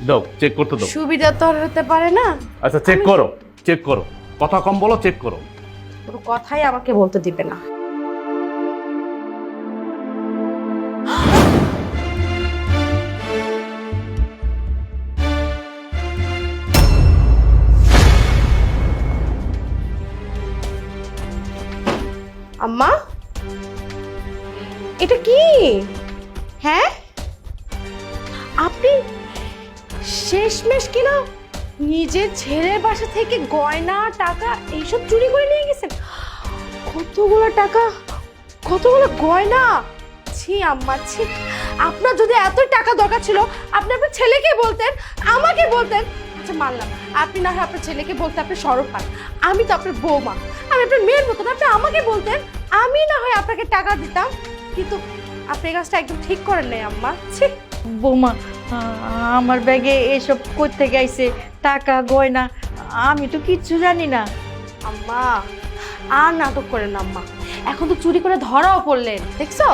দাও, চেক করতে দাও। সুবিধা তো আর হতে পারে না। আচ্ছা চেক করো, চেক করো, কথা কম বলো, চেক করো। কোনো কথাই আমাকে বলতে দিবে না। আম্মা, এটা কি? হ্যাঁ, আপনি শেষমেশ কিনা নিজের ছেলের বাসা থেকে গয়না টাকা এইসব চুরি করে নিয়ে গেছেন। কতগুলো টাকা, কতগুলো গয়না! ছি আম্মা ছি। আপনার যদি এত টাকা দরকার ছিল আপনি আপনার ছেলেকে বলতেন, আমাকে বলতেন। আচ্ছা মানলাম, আপনি না হয় আপনার ছেলেকে বলতে আপনি সরব পান, আমি তো আপনার বৌমা, আমি আপনার মেয়ের মতন, আপনি আমাকে বলতেন, আমি না হয় আপনাকে টাকা দিতাম। কিন্তু আপনি এই কাজটা একদম ঠিক করেন নাই আম্মা, ছি। বৌমা, আমার ব্যাগে এসব কই থেকে আইছে, টাকা গয়না, আমি তো কিচ্ছু জানি না। আম্মা আর নাটক করেন না আম্মা, এখন তো চুরি করে ধরাও পড়লেন, দেখছো?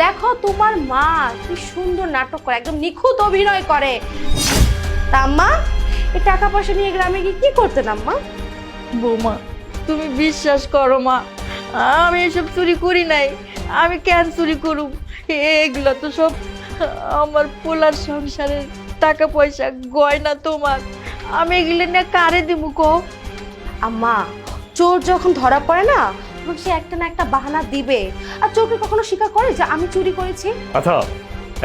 দেখো তোমার মা কি সুন্দর নাটক করে, একদম নিখুঁত অভিনয় করে। তা আম্মা, এই টাকা পয়সা নিয়ে গ্রামে গিয়ে কি করতেন আম্মা? বৌমা, তুমি বিশ্বাস করো মা, আমি এসব চুরি করি নাই। আমি কেন চুরি করুম? এগুলো তো সব আমার পোলার সংসারের টাকা পয়সা গয়না তোমার। আমি এগুলো নিয়ে কারে দিব কো? আম্মা, চোর যখন ধরা পড়ে না তখন সে একটা না একটা বাহানা দিবে। আর চোরকে কখনো স্বীকার করে যে আমি চুরি করেছি? আচ্ছা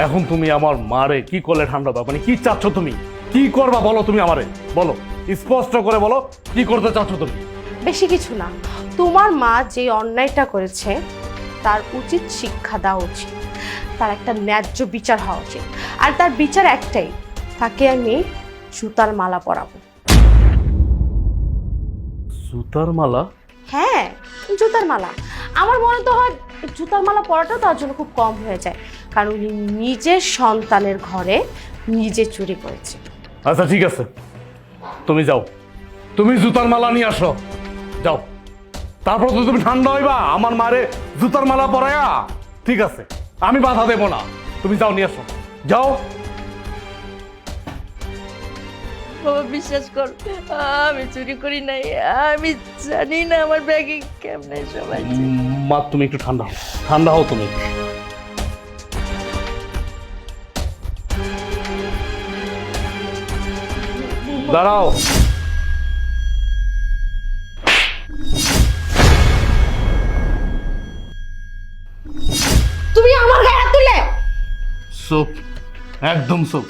এখন তুমি আমার মারে কি করলে ঠান্ডা দাও, মানে কি চাচ্ছ তুমি, কি করবা বলো তুমি আমারে, বলো স্পষ্ট করে বলো কি করতে চাচ্ছ তুমি। বেশি কিছু না, তোমার মা যে অন্যায়টা করেছে তার উচিত শিক্ষা দেওয়া উচিত, তার একটা ন্যায্য বিচার হওয়া উচিত। আর তার বিচার একটাই, তাকে আমি জুতার মালা পরাবো। জুতার মালা? হ্যাঁ, জুতার মালা। আমার মনে তো হয় জুতার মালা পরাটাও তার জন্য খুব কম হয়ে যায়, কারণ উনি নিজের সন্তানের ঘরে নিজে চুরি করেছে। আচ্ছা ঠিক আছে, তুমি যাও, তুমি জুতার মালা নিয়ে আসো, যাও। তারপর তো তুমি ঠান্ডা হইবা আমার মারে জুতার মালা পরায়া। ঠিক আছে, আমি বাধা দেব না, তুমি যাও নিয়ে আসো, যাও। বাবা বিশ্বাস কর, আমি চুরি করি নাই। আমি জানি না আমার ব্যাগে কেমনে সবাই। মা তুমি একটু ঠান্ডা হও, ঠান্ডা হও তুমি। দাঁড়াও। তুমি আমার গায়ে হাত তুললে? চুপ, একদম চুপ।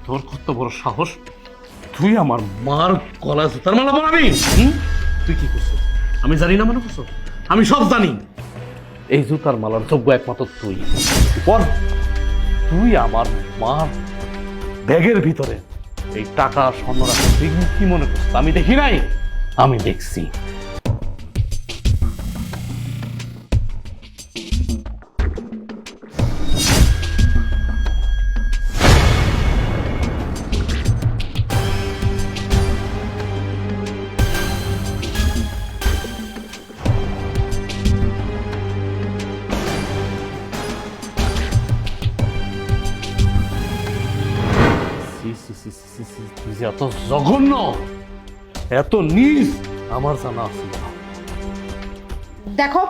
তোর কত বড় সাহস, তুই আমার মার গলায় জুতার মালা পরাবি? তুই কি করছিস আমি জানি না মনে করছো? আমি সব জানি। এই জুতার মালার যোগ্য একমাত্র তুই। পর তুই আমার মার ব্যাগের ভিতরে এই টাকা স্বর্ণ রাখা, তুই কি মনে করছিস আমি দেখি নাই? আমি দেখছি। তুই যে এত জঘন্য, এত নীচ আমার জানা আছে না। দেখো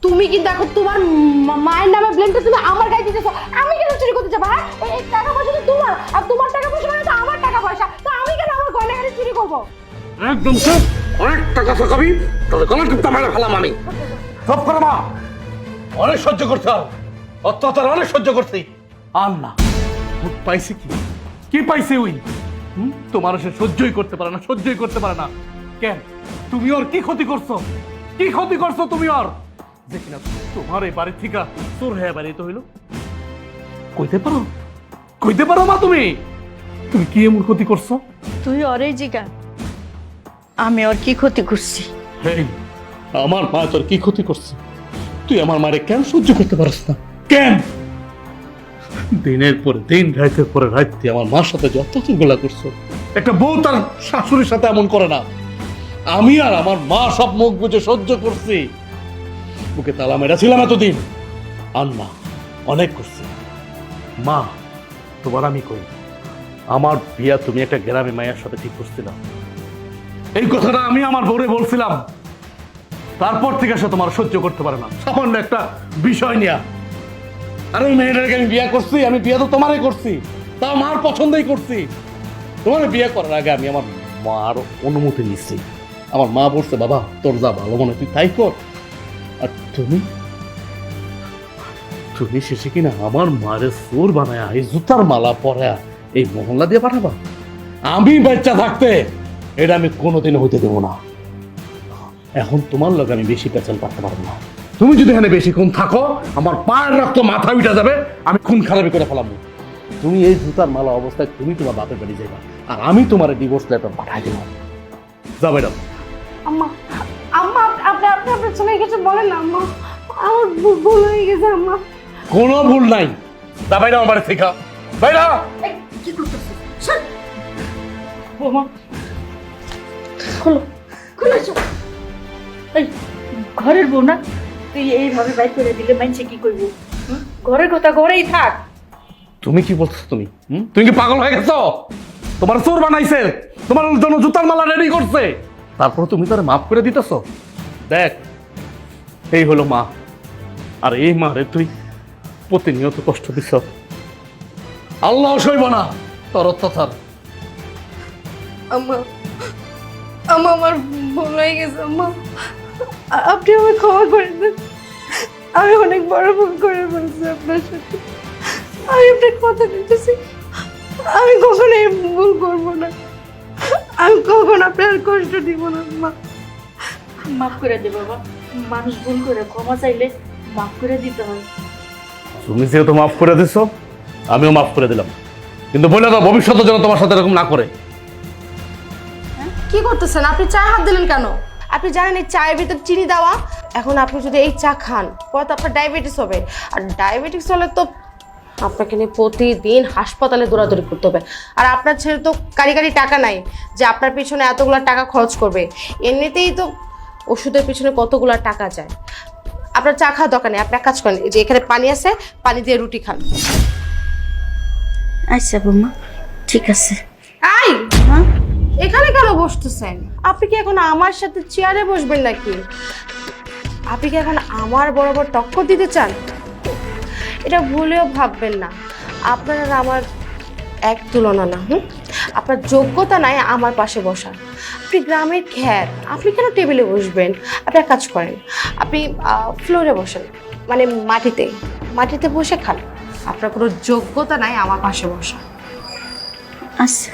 তুমি কিন্তু এখন তোমার মায়ের নামে ব্লেমটা তুমি আমার গায়ে দিতেছো। আমি কেন চুরি করতে যাবো? হ্যাঁ, এই টাকা পয়সা তো তোমার, আর তোমার টাকা পয়সা মানে তো আমার টাকা পয়সা, তো আমি কেন আমার গয়নাগাড়ি চুরি করবো? একদম সব অনেক টাকা থাকাবি তাহলে গলা টিপটা মেরে ফেলাম আমি। সব করে মা, অনেক সহ্য করতে হবে, অত্যাচার অনেক সহ্য করছি। আর না ভূত পাইছে কি, কি পাইছে ওই? তোমার সে সহ্যই করতে পারে না, সহ্যই করতে পারে না। কেন তুমি ওর কি ক্ষতি করছো, কি ক্ষতি করছো তুমি ওর, যে কিনা তোমার এই বাড়ি থেকে চোর হয়ে বাড়িতে হইলো? কইতে পারো, কইতে পারো মা তুমি, তুমি কি এমন ক্ষতি করছো? তুই অরে জিগা, আমি ওর কি ক্ষতি করছি? হেই, আমার মা তোর কি ক্ষতি করছে? তুই আমার মারে কেন সহ্য করতে পারছ না? কেন দিনের পরে দিন, রাতের পরে রাত তুই আমার মার সাথে যত গুলা করছো? একটা বউ তার শাশুড়ির সাথে এমন করে না। আমি আর আমার মা সব মুখ বুঝে সহ্য করছি, বুকে তালা মেরেছিলাম এতদিন। আর না, অনেক করছি। মা তোমার আমি কই, আমার বিয়া তুমি একটা গ্রামে মায়ের সাথে ঠিক করছিলাম। এই কথাটা আমি আমার বউরে বলছিলাম, তারপর থেকে সে তোমার সহ্য করতে পারে না সামান্য একটা বিষয় নিয়ে। আর ওই মেয়েটাকে আমি বিয়ে করছি, আমি বিয়ে তো তোমারই করছি, তা মার পছন্দই করছি। তোমার বিয়ে করার আগে আমি আমার মার অনুমতি নিচ্ছি। আমার মা বলছে বাবা তোর যা ভালো মনে তুই তাই কর। আর তুমি তুমি শেষে কিনা আমার মারে চোর বানায় এই জুতার মালা পরা এই মহল্লা দিয়ে পাঠাবা? আমি বাচ্চা থাকতে এটা আমি কোনোদিনও হইতে দেবো না। এখন তোমার লোক আমি বেশি পেছাল পাঠাতে পারবো না। তুমি যদি এখানে বেশিক্ষণ থাকো আমার পায়ের রক্ত মাথা উঠে যাবে, আমি খুন খারাপি করে ফেলাম। তুমি এই জুতার মালা অবস্থায় তুমি তোমার বাপের বাড়ি যাইবা, আর আমি তোমার ডিভোর্স লেটার পাঠাই দেবো। যা ম্যাডাম। আম্মা আম্মা আপনি আপনি আপনার ছেলেকে কিছু বলেন না আম্মা, আমার ভুল হয়ে গেছে আম্মা। কোনো ভুল নাই। যা বাইরে আমার বাড়ি থেকে বাইরা। কি করতেছিস? শোন বৌমা, খোলো খোলো চো। এই ঘরের বউ না, তুই এইভাবে বাইক করে দিলে মানছে কি করবো? ঘরের কথা ঘরেই থাক। তুমি কি বলছো? তুমি কি পাগল হয়ে গেছো? তোমার চোর বানাইছে, তোমার জন্য জুতার মালা রেডি করছে, তারপর তুমি তার মাফ করে দিতেছো? দেখ এই হলো মা, আর এই মারে তুই প্রতিনিয়ত কষ্ট দিছ। আল্লাহ সইব না তোর অত্যাচার। আম্মা আম্মা আমার ভুল হয়ে গেছে আম্মা, আপনি আমায় ক্ষমা করে দেন। আমি অনেক বড় ভুল করে ফেলছি আপনার সাথে। আমি আপনার কথা দিতেছি, আমি কখনো এই ভুল করবো না। আমি কখনো আপনার কষ্ট দিব না আম্মা। মাফ করে দে বাবা, মানুষ ভুল করে ক্ষমা চাইলে মাফ করে দিতে হয়। তুমি যেহেতু মাফ করে দিছো আমিও মাফ করে দিলাম, কিন্তু বলে দাও ভবিষ্যতে যেন তোমার সাথে এরকম না করে। কি করতেছেন আপনি? চায়ে হাত দিলেন কেন? আপনি জানেন এই চায়ের ভিতর চিনি দেওয়া। এখন আপনি যদি এই চা খান পরে তো আপনার ডায়াবেটিস হবে, আর ডায়াবেটিস হলে তো আপনাকে নিয়ে প্রতিদিন হাসপাতালে দৌড়াদৌড়ি করতে হবে। আর আপনার ছেলে তো কারি টাকা নাই যে আপনার পিছনে এতগুলো টাকা খরচ করবে। এমনিতেই তো ওষুধের পিছনে কতগুলো টাকা যায়। আপনার চা খাওয়ার দরকার নেই, আপনি এক কাজ করেন, এই যে এখানে পানি আছে, পানি দিয়ে রুটি খান। আচ্ছা বৌমা ঠিক আছে। আই হ্যাঁ এখানে কেন বসতেছেন? আপনি কি এখন আমার সাথে চেয়ারে বসবেন নাকি? আপনি কি এখন আমার বরাবর টক্কর দিতে চান? এটা ভুলেও ভাববেন না, আপনার আর আমার এক তুলনা না। আপনার যোগ্যতা নাই আমার পাশে বসার। আপনি গ্রামের খ্যাত, আপনি কেন টেবিলে বসবেন? আপনি এক কাজ করেন, আপনি ফ্লোরে বসেন, মানে মাটিতে মাটিতে বসে খান। আপনার কোনো যোগ্যতা নাই আমার পাশে বসা। আচ্ছা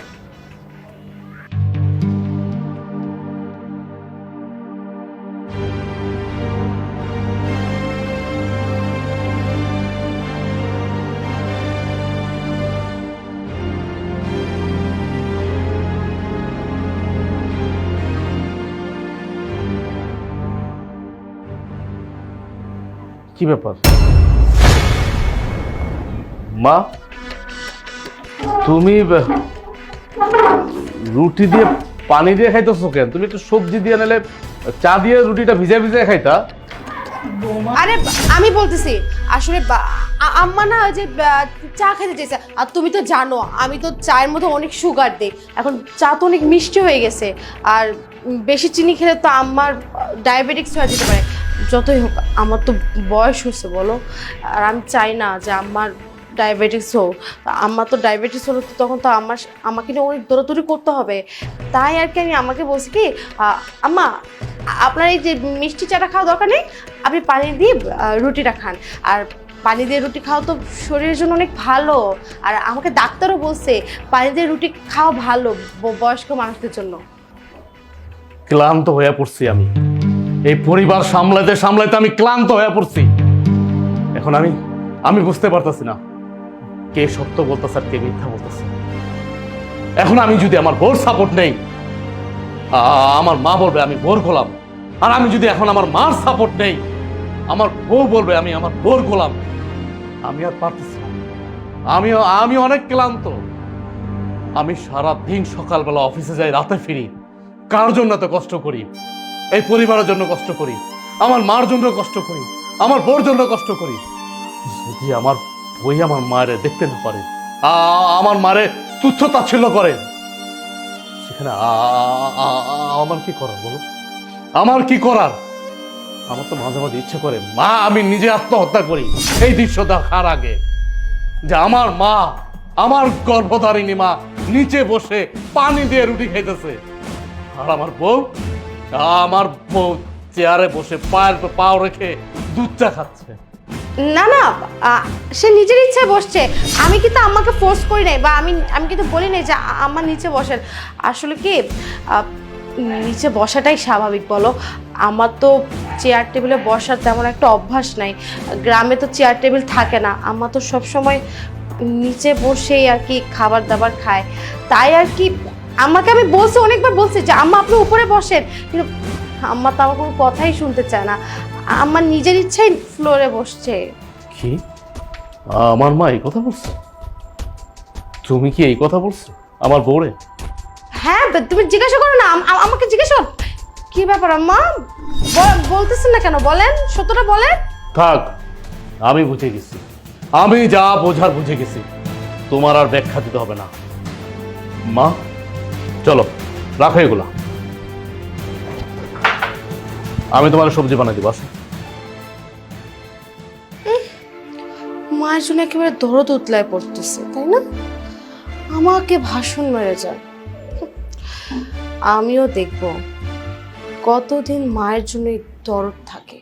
কি ব্যাপার মা? তুমি রুটি দিয়ে পানি দিয়ে খাইতেছো কেন? তুমি একটু সবজি দিয়ে নিলে চা দিয়ে রুটিটা ভিজে ভিজে খাইতা। আরে আমি বলতেছি আসলে আম্মা না ওই যে চা খেতে চাইছে, আর তুমি তো জানো আমি তো চায়ের মধ্যে অনেক সুগার দিই। এখন চা তো অনেক মিষ্টি হয়ে গেছে, আর বেশি চিনি খেলে তো আম্মার ডায়াবেটিক্স হয়ে যেতে পারে। যতই হোক আমার তো বয়স হচ্ছে বলো, আর আমি চাই না যে আম্মার ডায়াবেটিক্স হোক। আম্মা তো ডায়াবেটিস হলো তো তখন তো আমাকে নিয়ে অনেক দৌড়াদৌড়ি করতে হবে। তাই আর কি আমি আমাকে বলছি কি আম্মা আপনার এই যে মিষ্টি চাটা খাওয়া দরকার নেই, আপনি পানি দিয়ে রুটিটা খান। আর পানি দিয়ে রুটি খাওয়া তো শরীরের জন্য অনেক ভালো, আর আমাকে ডাক্তারও বলছে পানি দিয়ে রুটি খাওয়া ভালো বয়স্ক মানুষদের জন্য। ক্লান্ত হয়ে পড়ছি আমি, এই পরিবার সামলাতে সামলাতে আমি ক্লান্ত হয়ে পড়ছি। এখন আমি বুঝতে পারতেছি না কে সত্য বলতেছে আর কে মিথ্যা বলতেছে। এখন আমি যদি আমার বোর সাপোর্ট নেই, আমার মা বলবে আমি বোর গোলাম। আর আমি যদি এখন আমার মার সাপোর্ট নেই, আমার বউ বলবে আমি আমার বোর গোলাম। আমি আর পারতেছি না, আমি অনেক ক্লান্ত। আমি সারা দিন সকালবেলা অফিসে যাই, রাতে ফিরি। কার জন্য এত কষ্ট করি? এই পরিবারের জন্য কষ্ট করি, আমার মার জন্য কষ্ট করি, আমার বোর জন্য কষ্ট করি। যদি আমার বই আমার মায়ের দেখতে না পারে, আমার মারে তুচ্ছ তাচ্ছিল্য করেন, সেখানে আমার কি করার বলো? আমার কি করার? আমার তো মাঝে মাঝে ইচ্ছে করে মা আমি নিজে আত্মহত্যা করি এই দৃশ্য দেখার আগে, যে আমার মা, আমার গর্ভধারিণী মা নিচে বসে পানি দিয়ে রুটি খাইতেছে, আর আমার বউ চেয়ারে বসে পায়ের উপর পাও রেখে দুধ চা খাচ্ছে। না না, সে নিজের ইচ্ছায় বসছে, আমি কিন্তু আম্মাকে ফোর্স করি নাই, বা আমি কিন্তু বলি নাই যে আম্মা নিচে বসেন। আসলে কি নিচে বসাটাই স্বাভাবিক বলো, আমার তো চেয়ার টেবিলে বসার তেমন একটা অভ্যাস নাই, গ্রামে তো চেয়ার টেবিল থাকে না, আম্মা তো সবসময় নিচে বসেই আর কি খাবার দাবার খায়, তাই আর কি আম্মাকে আমি বলছি, অনেকবার বলছি যে আম্মা আপনি উপরে বসেন, কিন্তু আম্মা তো আমার কোনো কথাই শুনতে চায় না, আমার নিজের ইচ্ছাই ফ্লোরে বসছে। কি আমার মা এই কথা বলছে? তুমি কি এই কথা বলছো আমার বউরে? হ্যাঁ, তুমি জিজ্ঞাসা করো না, আমাকে জিজ্ঞাসা করো। কি ব্যাপার আম্মা, বলতেছেন না কেন? বলেন, সত্যটা বলেন। থাক, আমি বুঝে গেছি, আমি যা বোঝার বুঝে গেছি, তোমার আর ব্যাখ্যা দিতে হবে না। মা চলো, রাখো এগুলা, আমি তোমার সবজি বানাই দিব। আসো। মায়ের জন্য একেবারে দরদ উতলায় পড়তেছে, তাই না? আমাকে ভাষণ মেরে যান, আমিও দেখব কতদিন মায়ের জন্য এই দরদ থাকে।